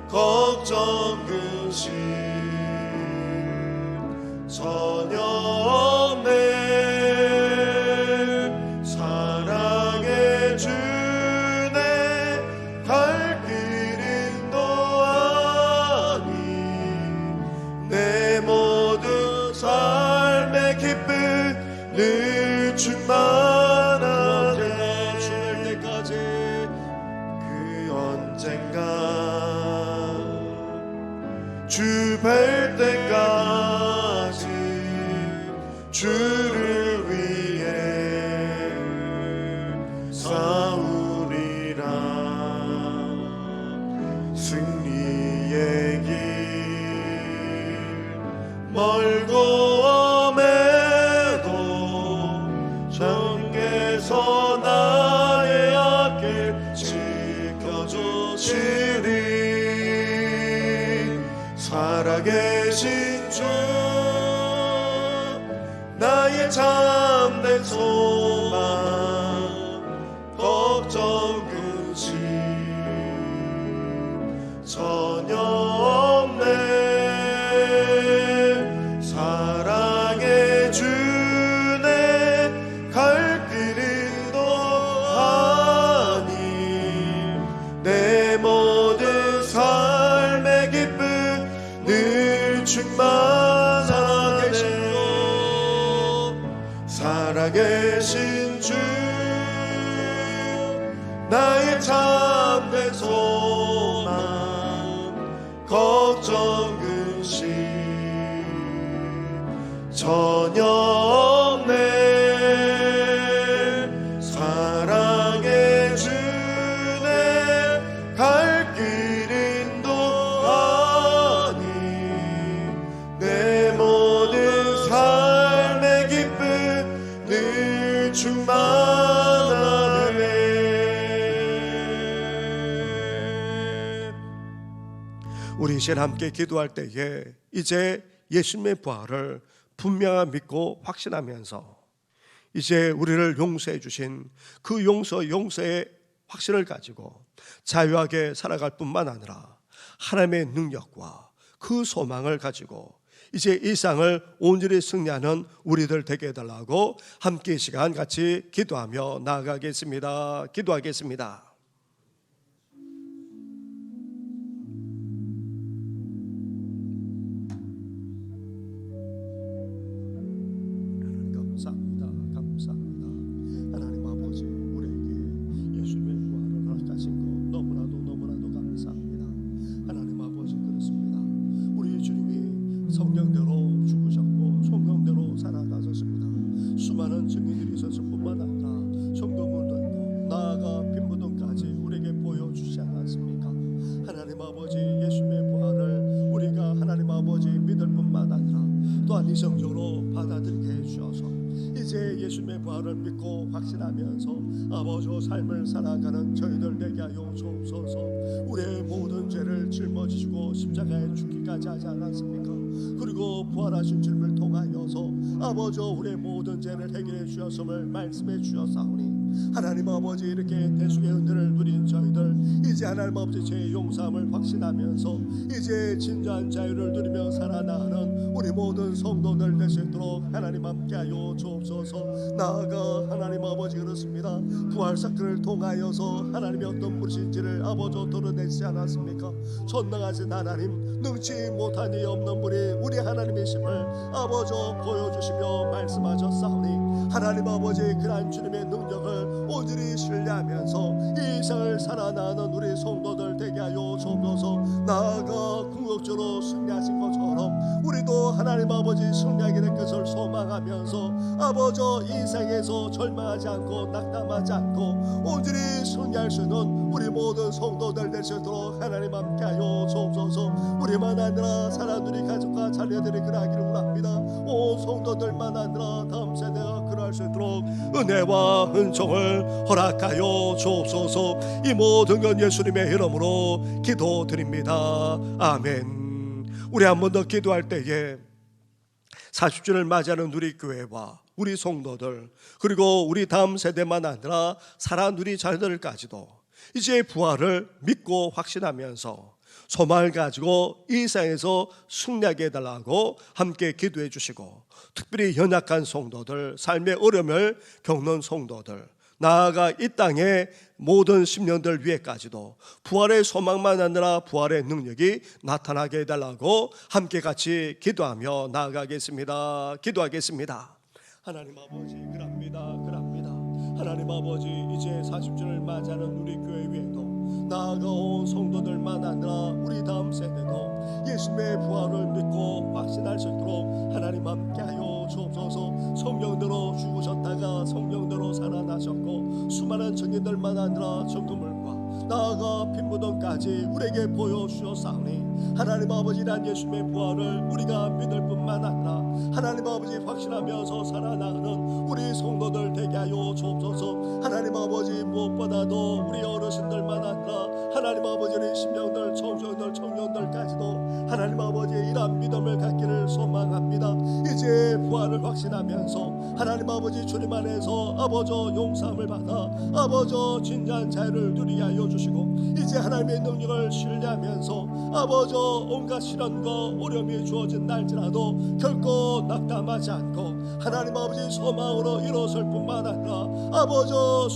걱정 근심 전혀 없네 사랑의 주네 갈 길 인도하니 내 모든 삶의 기쁨 늘 충만하네 주낼 때까지 그 언젠가 주 뵐 때까지 주를 위해 싸우리라 승리의 길 멀고 엄해도 정에서 나의 앞길 지켜주시리 살아계신 주 나의 참된 소망 걱정 근심 전혀 없네 사랑의 주네 갈 길 인도하니 내 모든 삶의 기쁨 늘 충만하네 살아계신 주 나의 참된 소망 걱정 근심 전혀 없네 사랑의 주네 갈 길 인도하니 내 모든 삶의 기쁨 늘 충만하네 우리 이제 함께 기도할 때에 이제 예수님의 부활을 분명히 믿고 확신하면서 이제 우리를 용서해 주신 그 용서의 확신을 가지고 자유하게 살아갈 뿐만 아니라 하나님의 능력과 그 소망을 가지고 이제 일상을 온전히 승리하는 우리들 되게 해달라고 함께 이 시간 같이 기도하며 나아가겠습니다. 기도하겠습니다. 감사합니다. 하나님 아버지 우리에게 예수님의 부활을 허락하신 것 너무나도 감사합니다. 하나님 아버지 그렇습니다. 우리 주님이 성령대로 죽으셨고 성령대로 살아가셨습니다. 수많은 증인들이 있었을 뿐만 아니라 성도분들도 있고 나아가 빈무덤까지 우리에게 보여주시지 않았습니까? 하나님 아버지 예수님의 부활을 우리가 하나님 아버지 믿을 뿐만 아니라 또한 이성적으로 받아들이게 해주셔서 이제 예수님의 부활을 믿고 확신하면서 아버지 삶을 살아가는 저희들 되게 하여 주옵소서. 우리의 모든 죄를 짊어지시고 십자가에 죽기까지 하지 않았습니까? 그리고 부활하신 주님을 통하여서 아버지 우리의 모든 죄를 해결해 주셨음을 말씀해 주셨사오니 하나님 아버지 이렇게 대속의 은혜를 누린 저희들 이제 하나님 아버지 죄의 용서함을 확신하면서 이제 진정한 자유를 누리며 살아나가는 우리 모든 성도들 될 수 있도록 하나님 함께하여 주옵소서. 나아가 하나님 아버지 그렇습니다. 부활 사건을 통하여서 하나님이 어떤 분이신지를 아버지 드러내지 않았습니까? 전능하신 하나님 능치 못한 이 없는 분이 우리 하나님이심을 아버지 보여주시며 말씀하셨사오니 하나님 아버지 그러한 주님의 능력을 온전히 신뢰하면서 이 세상을 살아나는 우리 성도들 되게 하여 주옵소서. 나아가 궁극적으로 승리하신 것처럼 우리도 하나님 아버지 승리하게 될 것을 소망하면서 아버지 이 생에서 절망하지 않고 낙담하지 않고 온전히 승리할 수 있는 우리 모든 성도들 될 수 있도록 하나님 함께하여 주옵소서. 우리만 아니라 사랑들이 가족과 자녀들이 그러하기를 원합니다. 온 성도들만 아니라 다음 세대가 그러할 수 있도록 은혜와 은총을 허락하여 주옵소서. 이 모든 건 예수님의 이름으로 기도드립니다. 아멘. 우리 한 번 더 기도할 때에 40주년을 맞이하는 우리 교회와 우리 성도들 그리고 우리 다음 세대만 아니라 살아난 우리 자녀들까지도 이제 부활을 믿고 확신하면서 소망을 가지고 이 세상에서 승리하게 해달라고 함께 기도해 주시고, 특별히 연약한 성도들, 삶의 어려움을 겪는 성도들, 나아가 이 땅의 모든 심령들 위에까지도 부활의 소망만 아니라 부활의 능력이 나타나게 해달라고 함께 같이 기도하며 나아가겠습니다. 기도하겠습니다. 하나님 아버지 그럽니다. 하나님 아버지 이제 40주를 맞이하는 우리 교회 위에도 나아가온 성도들만 아니라 우리 다음 세대도 예수님의 부활을 믿고 확신할 수 있도록 하나님 함께하여 주옵소서. 성령대로 죽으셨다가 성령대로 살아나셨고 수많은 증인들만 아니라 증거물과 나아가 빈무덤까지 우리에게 보여주셨사오니 하나님 아버지란 예수님의 부활을 우리가 믿을 뿐만 아니라 하나님 아버지 확신하면서 살아나가는 우리 성도들 되게 하여 주옵소서. 하나님 아버지 무엇보다도 우리 어르신들만 아니라 하나님 아버지의 심령들, 청소년들, 청년들까지도 하나님 아버지 이러한 믿음을 갖기를 소망합니다. 이제 부활을 확신하면서 하나님 아버지 주님 안에서 아버지 용서함을 받아 아버지 진정한 자유를 누리게 하여 주시고, 이제 하나님의 능력을 신뢰하면서 아버지 온갖 시련과 어려움이 주어진 날지라도 결코 낙담하지 않고 하나님 아버지 소망으로 일어설 뿐만 아니라 아버지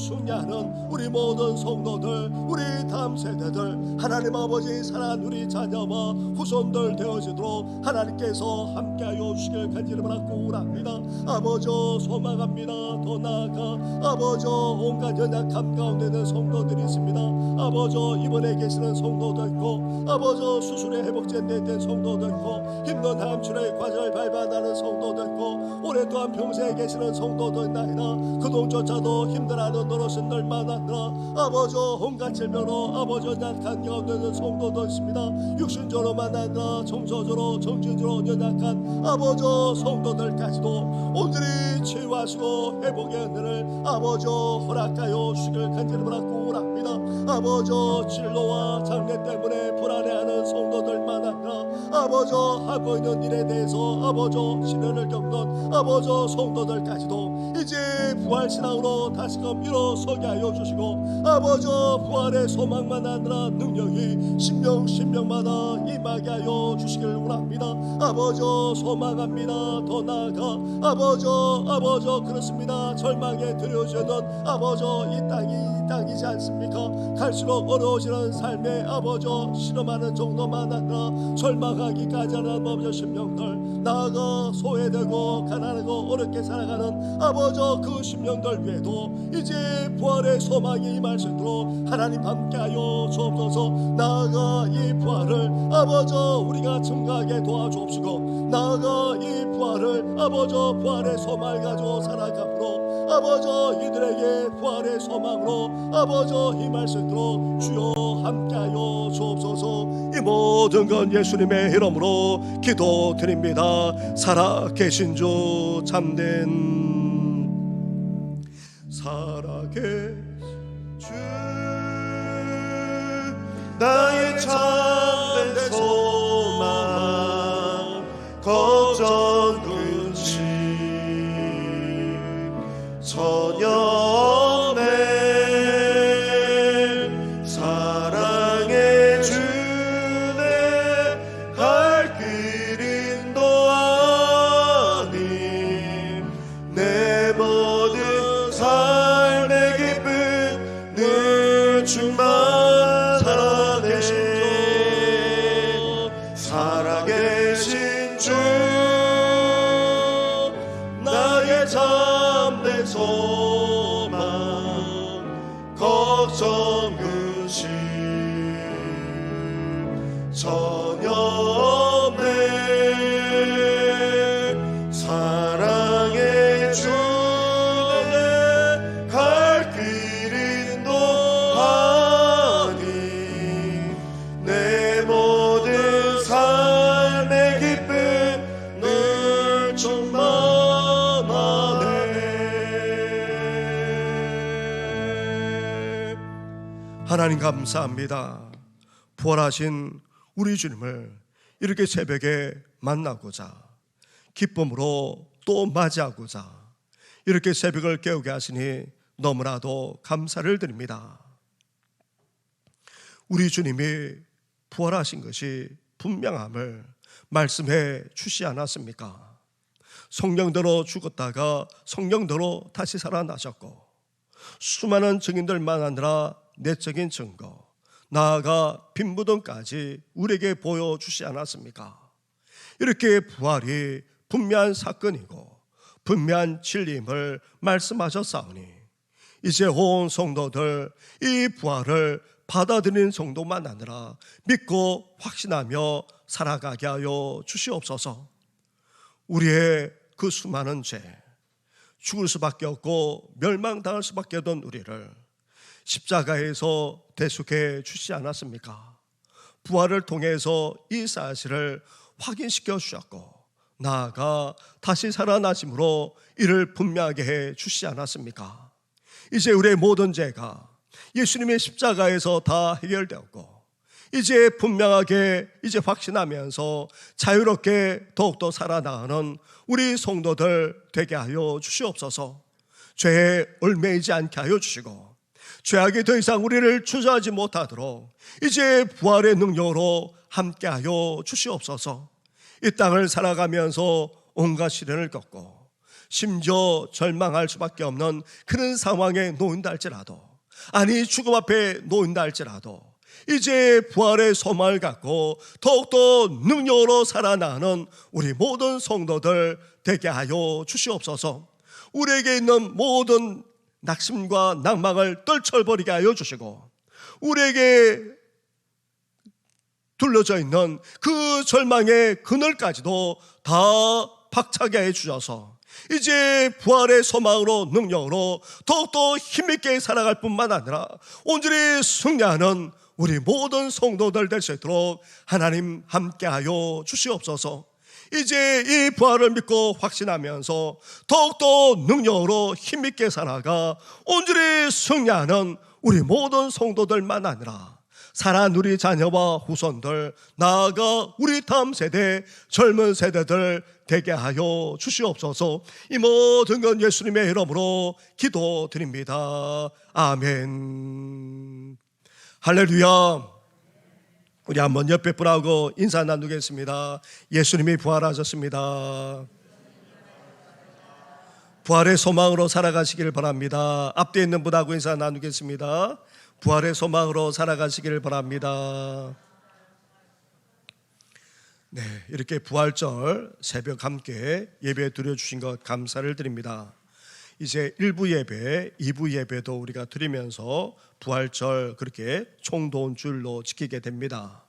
승리하는 우리 모든 성도들, 우리 다음 세대들, 하나님 아버지 사랑하는 우리 자녀와 후손들 되어지도록 하나님께서 함께하여 주시길 간절히 바라고 원합니다. 아버지 소망합니다. 더 나아가 아버지 온갖 연약함 가운데 있는 성도들이 있습니다. 아버지 입원해 계시는 성도도 있고 아버지 수술에 회복된 성도도 있고 힘든 암출의 과정을 밟아나는 성도도 있고 오랫동안 평생에 계시는 성도도 있나이다. 그동조차도 힘들어하는 어르신들만 아니라 아버지 온갖 질병으로 아버지 연약한 가운데 있는 성도도 있습니다. 육신적으로만 아니라 정서적으로 정신적으로 연약한 아버지 성도들까지도 온전히 치유하시고 회복의 은혜를 아버지 허락하여 주시길 간절히 바라고 원합니다. 아버지 진로와 장래 때문에 불안해하는 성도들만 아니라 아버지 하고 있는 일에 대해서 아버지 시련을 겪는 아버지 성도들까지도 이제 부활신앙으로 다시금 일어서게 하여 주시고 아버지 부활의 소망만 아니라 능력이 신명마다 임하게 하여 주시길 원합니다. 아버지 소망합니다. 더 나아가 아버지 그렇습니다. 절망에 들여지는 아버지 이 땅이지 않습니까? 갈수록 어려워지는 삶에 아버지 실험하는 정도만 아니라 절망하기까지 하는 아버지 심령들, 나아가 소외되고 가난하고 어렵게 살아가는 아버지 그 심령들 위에도 이제 부활의 소망이 임할 수 있도록 하나님 함께하여 주옵소서. 나아가 이 부활을 아버지 우리가 증가하게 도와주옵시고, 나아가 이 부활을 아버지 부활의 소망을 가지고 살아가므로 아버지 이들에게 부활의 소망으로 아버지 임할 수 있도록 주여 함께하여 주옵소서. 이 모든 건 예수님의 이름으로 기도드립니다. 살아계신 주 참된 살아계신 주 나의 참된 소망 걱정 근심 전혀 없네. 사랑해 주네 갈 길 인도하니 내 모든 삶의 기쁨 늘 충만하네. 살아계신 주 나의 참된 소망 걱정 근심 전혀 없네. 주님의 갈 길 인도하니 내 모든 삶의 기쁨 늘 충만하네. 하나님 감사합니다. 부활하신 우리 주님을 이렇게 새벽에 만나고자, 기쁨으로 또 맞이하고자 이렇게 새벽을 깨우게 하시니 너무나도 감사를 드립니다. 우리 주님이 부활하신 것이 분명함을 말씀해 주시 않았습니까? 성령대로 죽었다가 성령대로 다시 살아나셨고, 수많은 증인들만 아니라 내적인 증거, 나아가 빈무덤까지 우리에게 보여주시 않았습니까? 이렇게 부활이 분명한 사건이고 분명한 진리임을 말씀하셨사오니, 이제 온 성도들 이 부활을 받아들이는 정도만 아니라 믿고 확신하며 살아가게 하여 주시옵소서. 우리의 그 수많은 죄, 죽을 수밖에 없고 멸망당할 수밖에 없던 우리를 십자가에서 대속해 주시지 않았습니까? 부활을 통해서 이 사실을 확인시켜 주셨고, 나아가 다시 살아나심으로 이를 분명하게 해 주시지 않았습니까? 이제 우리의 모든 죄가 예수님의 십자가에서 다 해결되었고, 이제 분명하게 이제 확신하면서 자유롭게 더욱더 살아나가는 우리 성도들 되게 하여 주시옵소서. 죄에 얽매이지 않게 하여 주시고, 죄악이 더 이상 우리를 주저하지 못하도록 이제 부활의 능력으로 함께하여 주시옵소서. 이 땅을 살아가면서 온갖 시련을 겪고 심지어 절망할 수밖에 없는 그런 상황에 놓인다 할지라도, 아니 죽음 앞에 놓인다 할지라도 이제 부활의 소망을 갖고 더욱더 능력으로 살아나는 우리 모든 성도들 되게 하여 주시옵소서. 우리에게 있는 모든 낙심과 낭망을 떨쳐버리게 하여 주시고, 우리에게 둘러져 있는 그 절망의 그늘까지도 다 박차게 해 주셔서 이제 부활의 소망으로 능력으로 더욱더 힘있게 살아갈 뿐만 아니라 온전히 승리하는 우리 모든 성도들 될 수 있도록 하나님 함께하여 주시옵소서. 이제 이 부활을 믿고 확신하면서 더욱더 능력으로 힘있게 살아가 온전히 승리하는 우리 모든 성도들만 아니라 살아난 우리 자녀와 후손들, 나아가 우리 다음 세대 젊은 세대들 되게 하여 주시옵소서. 이 모든 건 예수님의 이름으로 기도드립니다. 아멘. 할렐루야. 우리 한번 옆에 분하고 인사 나누겠습니다. 예수님이 부활하셨습니다. 부활의 소망으로 살아가시기를 바랍니다. 앞뒤에 있는 분하고 인사 나누겠습니다. 부활의 소망으로 살아가시기를 바랍니다. 네, 이렇게 부활절 새벽 함께 예배 드려주신 것 감사를 드립니다. 이제 1부 예배, 2부 예배도 우리가 드리면서 부활절 그렇게 총돈줄로 지키게 됩니다.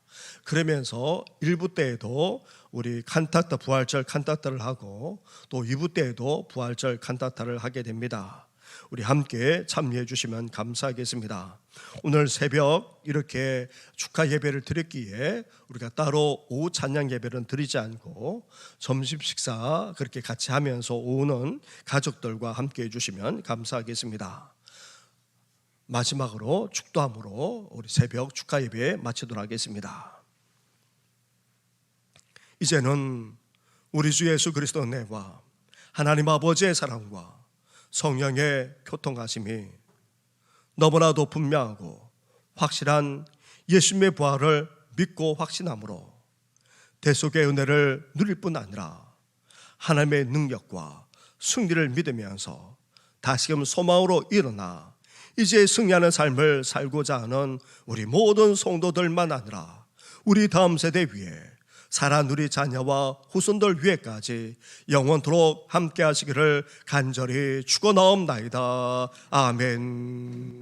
그러면서 1부 때에도 우리 칸타타 부활절 칸타타를 하고 또 2부 때에도 부활절 칸타타를 하게 됩니다. 우리 함께 참여해 주시면 감사하겠습니다. 오늘 새벽 이렇게 축하 예배를 드렸기에 우리가 따로 오후 찬양 예배는 드리지 않고 점심 식사 그렇게 같이 하면서 오후는 가족들과 함께 해주시면 감사하겠습니다. 마지막으로 축도함으로 우리 새벽 축하 예배 마치도록 하겠습니다. 이제는 우리 주 예수 그리스도 은혜와 하나님 아버지의 사랑과 성령의 교통하심이 너무나도 분명하고 확실한 예수님의 부활을 믿고 확신함으로 대속의 은혜를 누릴 뿐 아니라 하나님의 능력과 승리를 믿으면서 다시금 소망으로 일어나 이제 승리하는 삶을 살고자 하는 우리 모든 성도들만 아니라 우리 다음 세대 위에 살아난 우리 자녀와 후손들 위에까지 영원토록 함께 하시기를 간절히 축원하옵나이다. 아멘.